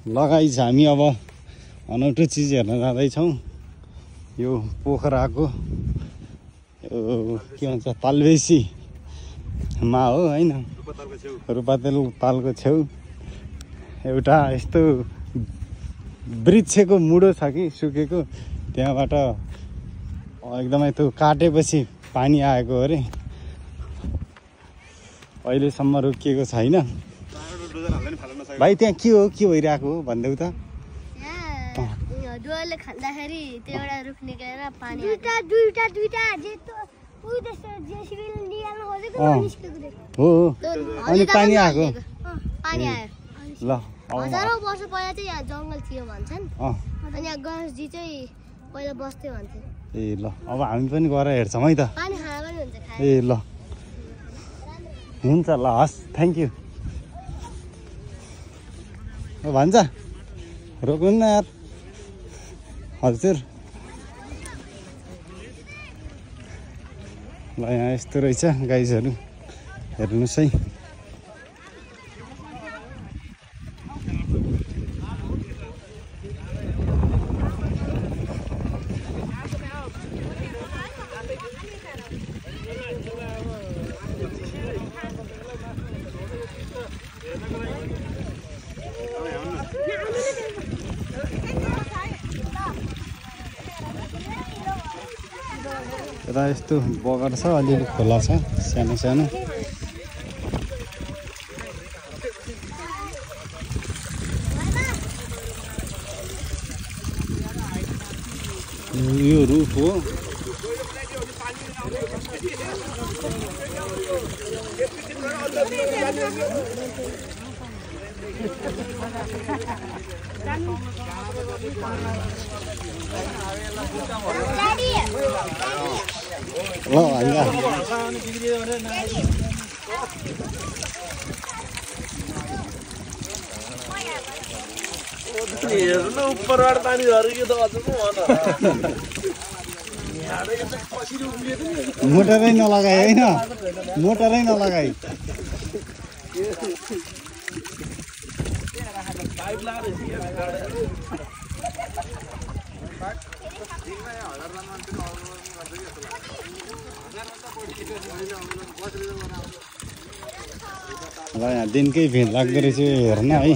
लगाइछ हामी अब अनौठो चिज हेर्न जाँदैछौँ। यो पोखराको के भन्छ तालबेसीमा हो होइन, रूपातेल तालको छेउ एउटा यस्तो वृक्षको मुडो छ कि सुकेको, त्यहाँबाट एकदमै त्यो काटेपछि पानी आएको अरे, अहिलेसम्म रोकिएको छैन। भाइ त्यहाँ के हो, के भइरहेको हो भनिदेऊ त। डुवाले खाँदाखेरि त्यो एउटा रुख निकालेर पानी हो अनि पानी आएको पानी आयो। ल हजारौँ वर्ष पहिला चाहिँ यहाँ जङ्गल थियो भन्छन्, अनि यहाँ गणेशजी चाहिँ पहिला बस्थ्यो भन्थे। ए ल अब हामी पनि गएर हेर्छौँ है त। पानी खाना पनि हुन्छ ए ल हुन्छ ल, हस् थ्याङ्क यू। भन्छ रोक्नु न यार हजुर। ल यहाँ यस्तो रहेछ गाइजहरू, हेर्नुहोस् है। यता यस्तो बगर छ, अलिअलि खोला छ सानो सानो। यो रुख हो। ल हेर्नु उपरबाट पानी झरेको त अझ मोटरै नलगाई होइन, मोटरै नलगाई। ल यहाँ दिनकै भिड लाग्दो रहेछ हेर्न है।